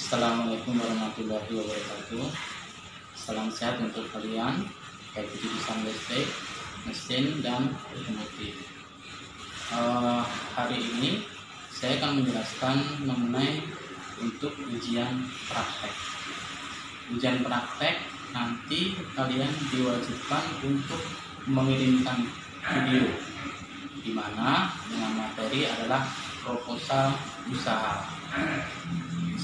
Assalamualaikum warahmatullahi wabarakatuh. Salam sehat untuk kalian, baik itu jurusan listrik, mesin, dan otomotif. Hari ini saya akan menjelaskan mengenai untuk ujian praktek. Ujian praktek nanti kalian diwajibkan untuk mengirimkan video, di mana dengan materi adalah proposal usaha.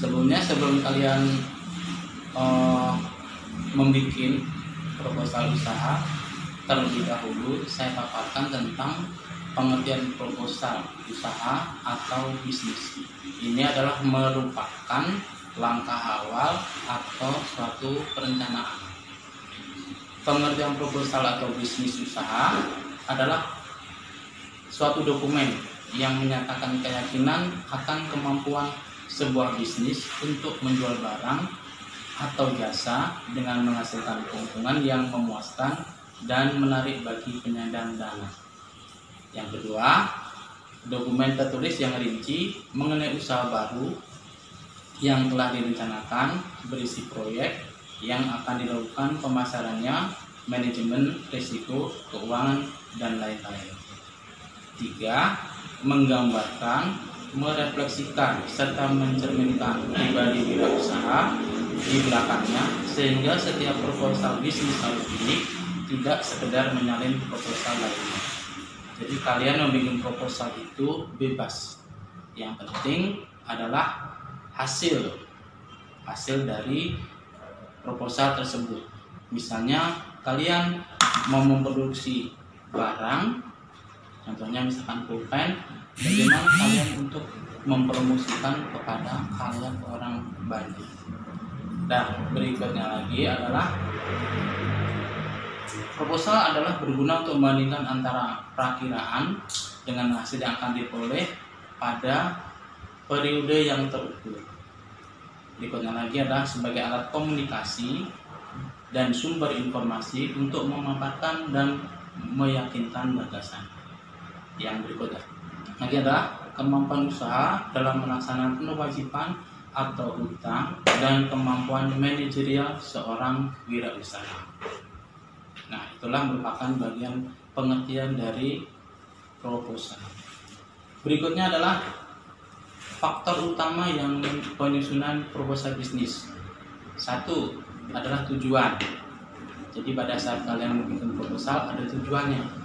Sebelum kalian membuat proposal usaha, terlebih dahulu saya paparkan tentang pengertian proposal usaha atau bisnis. Ini adalah merupakan langkah awal atau suatu perencanaan. Pengertian proposal atau bisnis usaha adalah suatu dokumen yang menyatakan keyakinan akan kemampuan sebuah bisnis untuk menjual barang atau jasa dengan menghasilkan keuntungan yang memuaskan dan menarik bagi penyandang dana. Yang kedua, dokumen tertulis yang rinci mengenai usaha baru yang telah direncanakan, berisi proyek yang akan dilakukan pemasarannya, manajemen risiko, keuangan, dan lain-lain. Tiga, menggambarkan, merefleksikan, serta mencerminkan pribadi wirausaha di belakangnya, sehingga setiap proposal bisnis harus unik, tidak sekedar menyalin proposal lainnya. Jadi kalian membuat proposal itu bebas. Yang penting adalah hasil dari proposal tersebut. Misalnya kalian mau memproduksi barang, contohnya misalkan pulpen, bagaimana kalian untuk mempromosikan kepada khalayak orang banyak. Dan berikutnya lagi adalah proposal adalah berguna untuk membandingkan antara perakiraan dengan hasil yang akan diperoleh pada periode yang terukur. Berikutnya lagi adalah sebagai alat komunikasi dan sumber informasi untuk memaparkan dan meyakinkan gagasan. Yang berikutnya lagi adalah kemampuan usaha dalam melaksanakan kewajiban atau hutang dan kemampuan manajerial seorang wirausaha. Nah, itulah merupakan bagian pengertian dari proposal. Berikutnya adalah faktor utama yang penyusunan proposal bisnis. Satu adalah tujuan. Jadi pada saat kalian membuat proposal ada tujuannya.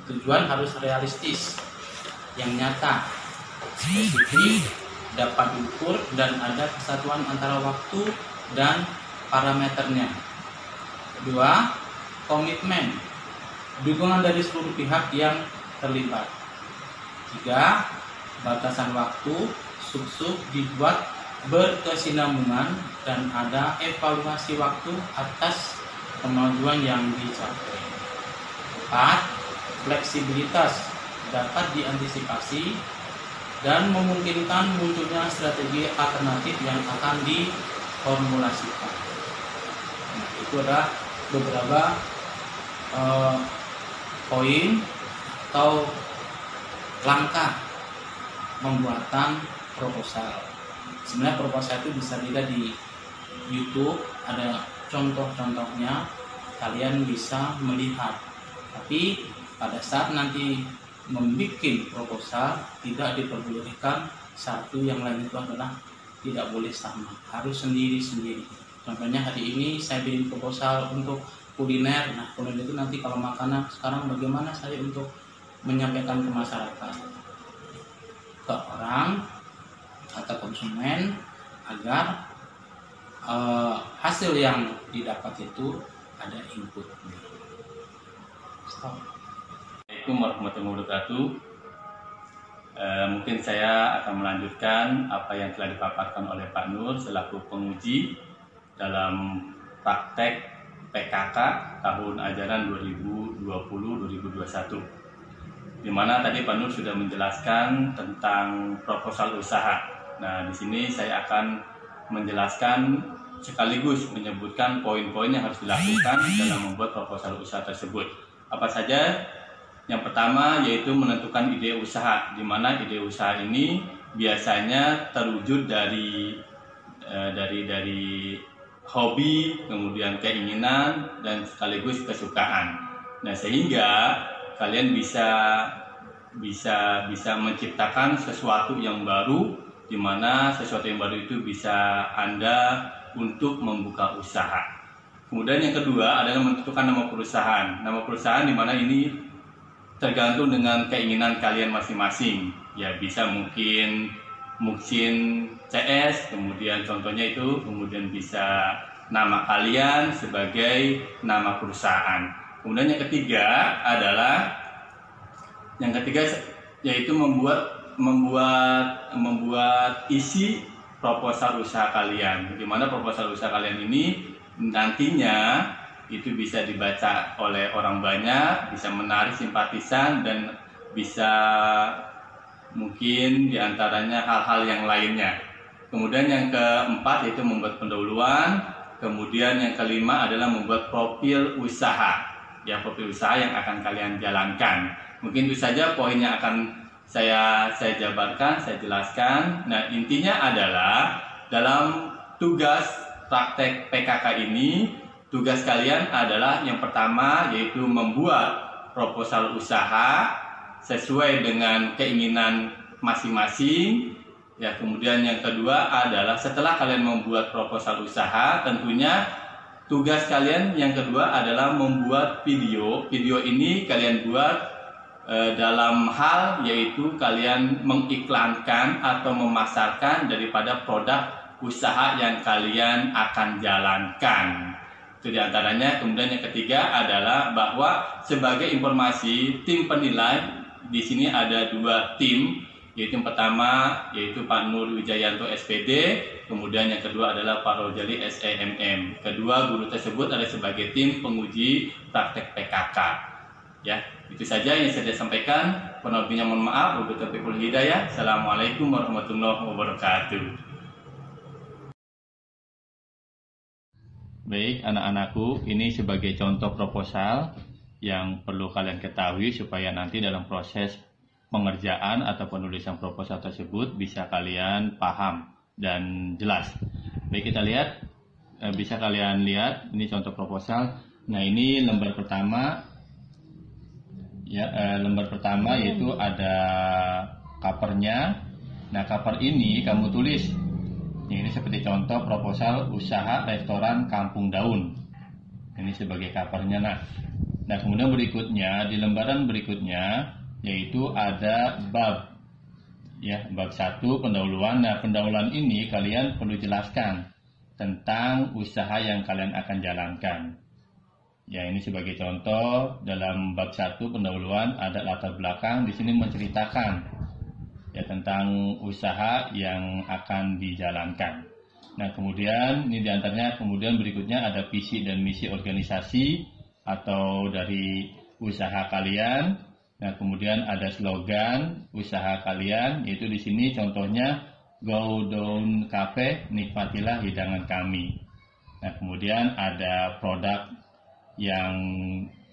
Tujuan harus realistis, yang nyata, spesifik, dapat diukur, dan ada kesatuan antara waktu dan parameternya. Kedua, komitmen, dukungan dari seluruh pihak yang terlibat. Tiga, batasan waktu, sub dibuat berkesinambungan dan ada evaluasi waktu atas kemajuan yang dicapai. Empat, fleksibilitas, dapat diantisipasi dan memungkinkan munculnya strategi alternatif yang akan diformulasikan. Nah, itu adalah beberapa poin atau langkah pembuatan proposal. Sebenarnya proposal itu bisa dilihat di YouTube, ada contoh-contohnya, kalian bisa melihat. Tapi pada saat nanti membuat proposal tidak diperbolehkan satu yang lain itu adalah tidak boleh sama, harus sendiri-sendiri. Contohnya hari ini saya bikin proposal untuk kuliner. Nah, kuliner itu nanti kalau makanan, sekarang bagaimana saya untuk menyampaikan ke masyarakat, ke orang atau konsumen, agar hasil yang didapat itu ada input. Assalamualaikum warahmatullahi wabarakatuh. Mungkin saya akan melanjutkan apa yang telah dipaparkan oleh Pak Nur selaku penguji dalam praktek PKK tahun ajaran 2020-2021. Di mana tadi Pak Nur sudah menjelaskan tentang proposal usaha. Nah, di sini saya akan menjelaskan sekaligus menyebutkan poin-poin yang harus dilakukan dalam membuat proposal usaha tersebut. Apa saja? Yang pertama yaitu menentukan ide usaha, di mana ide usaha ini biasanya terwujud dari dari hobi, kemudian keinginan, dan sekaligus kesukaan. Nah, sehingga kalian bisa menciptakan sesuatu yang baru, di mana sesuatu yang baru itu bisa Anda untuk membuka usaha. Kemudian yang kedua adalah menentukan nama perusahaan. Nama perusahaan di mana ini tergantung dengan keinginan kalian masing-masing. Ya, bisa mungkin Muksin CS, kemudian contohnya itu, kemudian bisa nama kalian sebagai nama perusahaan. Kemudian yang ketiga yaitu membuat isi proposal usaha kalian. Bagaimana proposal usaha kalian ini nantinya itu bisa dibaca oleh orang banyak, bisa menarik simpatisan, dan bisa mungkin diantaranya hal-hal yang lainnya. Kemudian yang keempat yaitu membuat pendahuluan. Kemudian yang kelima adalah membuat profil usaha. Ya, profil usaha yang akan kalian jalankan. Mungkin itu saja poin yang akan saya jabarkan, saya jelaskan. Nah, intinya adalah dalam tugas praktek PKK ini, tugas kalian adalah yang pertama yaitu membuat proposal usaha sesuai dengan keinginan masing-masing. Ya, kemudian yang kedua adalah setelah kalian membuat proposal usaha, tentunya tugas kalian yang kedua adalah membuat video. Video ini kalian buat dalam hal yaitu kalian mengiklankan atau memasarkan daripada produk usaha yang kalian akan jalankan. Itu diantaranya. Kemudian yang ketiga adalah bahwa sebagai informasi, tim penilai di sini ada 2 tim, yaitu yang pertama yaitu Pak Nur Wijayanto SPD, kemudian yang kedua adalah Pak Rojali SEMM. Kedua guru tersebut adalah sebagai tim penguji praktek PKK. Ya, itu saja yang saya sampaikan. Kurang lebihnya mohon maaf. Wabillahi taufiq wal hidayah. Assalamualaikum warahmatullahi wabarakatuh. Baik, anak-anakku, ini sebagai contoh proposal yang perlu kalian ketahui supaya nanti dalam proses pengerjaan atau penulisan proposal tersebut bisa kalian paham dan jelas. Baik, kita lihat, bisa kalian lihat ini contoh proposal. Nah, ini lembar pertama. Ya, lembar pertama yaitu ada covernya. Nah, cover ini kamu tulis. Ini seperti contoh proposal usaha restoran Kampung Daun. Ini sebagai covernya. Nah, kemudian berikutnya di lembaran berikutnya yaitu ada bab. Ya, bab 1 pendahuluan. Nah, pendahuluan ini kalian perlu jelaskan tentang usaha yang kalian akan jalankan. Ya, ini sebagai contoh dalam bab 1 pendahuluan ada latar belakang. Di sini menceritakan ya tentang usaha yang akan dijalankan. Nah, kemudian ini diantaranya, kemudian berikutnya ada visi dan misi organisasi atau dari usaha kalian. Nah, kemudian ada slogan usaha kalian, yaitu di sini contohnya Go Down Cafe, nikmatilah hidangan kami. Nah, kemudian ada produk yang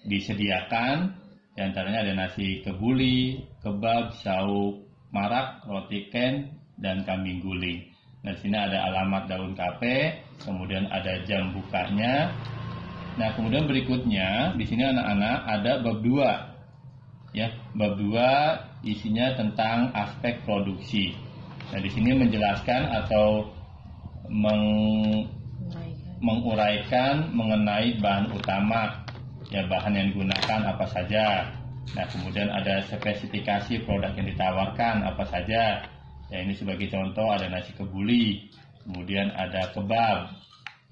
disediakan, diantaranya ada nasi kebuli, kebab, sauk, marak, roti ken, dan kambing guling. Nah, di sini ada alamat Daun Cafe, kemudian ada jam bukanya. Nah, kemudian berikutnya di sini anak-anak ada bab 2. Ya, bab 2 isinya tentang aspek produksi. Nah, di sini menjelaskan atau menguraikan mengenai bahan utama. Ya, bahan yang digunakan apa saja. Nah, kemudian ada spesifikasi produk yang ditawarkan apa saja. Ya, ini sebagai contoh ada nasi kebuli, kemudian ada kebab,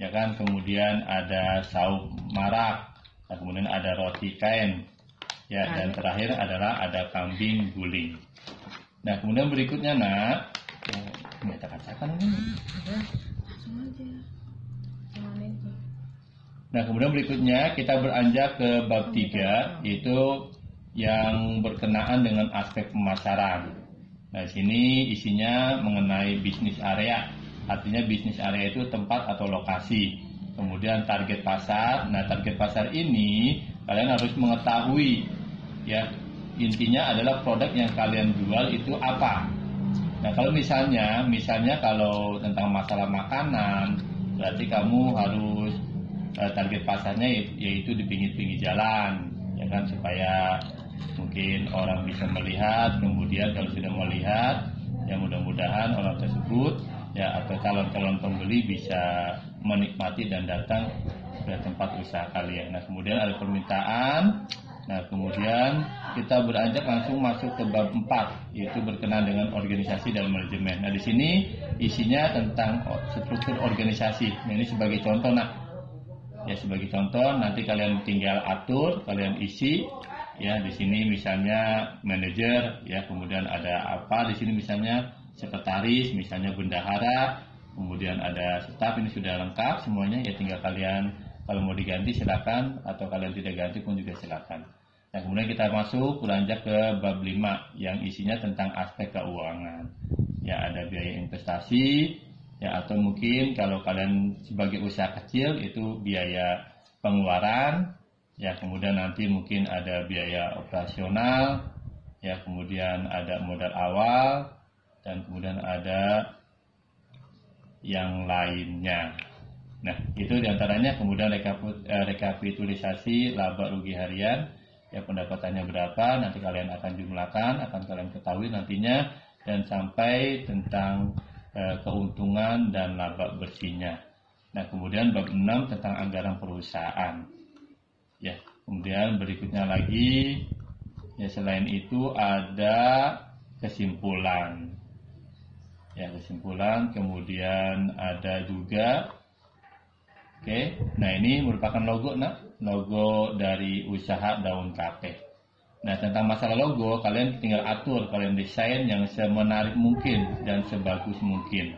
ya kan, kemudian ada sauk marak, nah, kemudian ada roti kain, ya, dan terakhir adalah ada kambing guling. Nah, kemudian berikutnya ini kita kacakan ini. Langsung aja. Nah, kemudian berikutnya kita beranjak ke bab 3, yaitu yang berkenaan dengan aspek pemasaran. Nah, sini isinya mengenai bisnis area. Artinya bisnis area itu tempat atau lokasi. Kemudian target pasar. Nah, target pasar ini kalian harus mengetahui, ya, intinya adalah produk yang kalian jual itu apa. Nah, kalau misalnya kalau tentang masalah makanan, berarti kamu harus target pasarnya yaitu di pinggir-pinggir jalan, ya kan, supaya mungkin orang bisa melihat. Kemudian kalau sudah melihat, ya mudah-mudahan orang tersebut ya atau calon-calon pembeli bisa menikmati dan datang ke tempat usaha kalian. Nah, kemudian ada permintaan. Nah, kemudian kita beranjak langsung masuk ke bab 4, yaitu berkenaan dengan organisasi dan manajemen. Nah, di sini isinya tentang struktur organisasi. Nah, ini sebagai contoh, ya sebagai contoh nanti kalian tinggal atur, kalian isi. Ya, di sini misalnya manajer, ya kemudian ada apa di sini misalnya sekretaris, misalnya bendahara, kemudian ada staf. Ini sudah lengkap semuanya. Ya tinggal kalian kalau mau diganti silakan, atau kalian tidak ganti pun juga silakan. Nah, kemudian kita masuk beranjak ke bab 5 yang isinya tentang aspek keuangan. Ya, ada biaya investasi, ya atau mungkin kalau kalian sebagai usaha kecil itu biaya pengeluaran, ya kemudian nanti mungkin ada biaya operasional, ya kemudian ada modal awal, dan kemudian ada yang lainnya. Nah, itu diantaranya. Kemudian rekapitulasi laba rugi harian, ya pendapatannya berapa, nanti kalian akan jumlahkan, akan kalian ketahui nantinya, dan sampai tentang keuntungan dan laba bersihnya. Nah, kemudian bab 6 tentang anggaran perusahaan. Ya, kemudian berikutnya lagi, ya selain itu ada kesimpulan. Ya, kesimpulan, kemudian ada juga nah ini merupakan logo, logo dari usaha Daun Kafe. Nah, tentang masalah logo, kalian tinggal atur, kalian desain yang semenarik mungkin dan sebagus mungkin.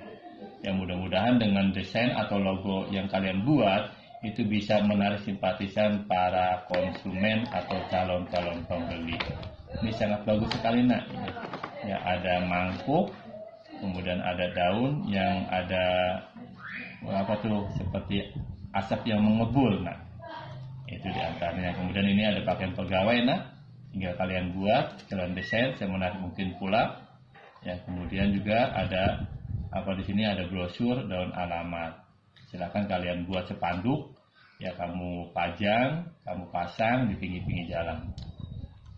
Ya, mudah-mudahan dengan desain atau logo yang kalian buat itu bisa menarik simpatisan para konsumen atau calon-calon pembeli. Ini sangat bagus sekali, Ya, ada mangkuk, kemudian ada daun yang ada seperti asap yang mengebul, itu diantaranya. Kemudian ini ada pakaian pegawai, tinggal kalian buat, kalian desain semenarik mungkin pula. Ya, kemudian juga ada di sini ada brosur, daun alamat. Silakan kalian buat spanduk, ya kamu pajang, kamu pasang di pinggir-pinggir jalan.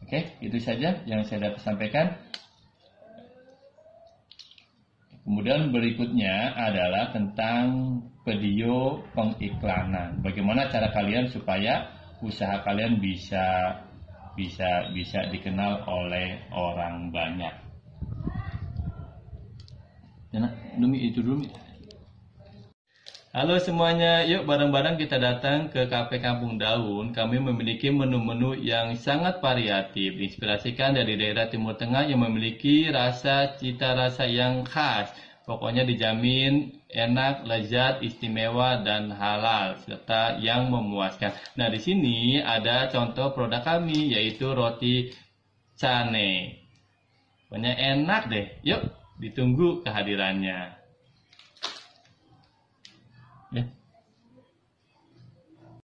Oke, itu saja yang saya dapat sampaikan. Kemudian berikutnya adalah tentang video pengiklanan. Bagaimana cara kalian supaya usaha kalian bisa dikenal oleh orang banyak. Halo semuanya, yuk bareng-bareng kita datang ke Kafe Kampung Daun. Kami memiliki menu-menu yang sangat variatif, diinspirasikan dari daerah Timur Tengah yang memiliki cita rasa yang khas. Pokoknya dijamin enak, lezat, istimewa, dan halal, serta yang memuaskan. Nah, di sini ada contoh produk kami, yaitu roti cane. Pokoknya enak deh, yuk ditunggu kehadirannya. Ya.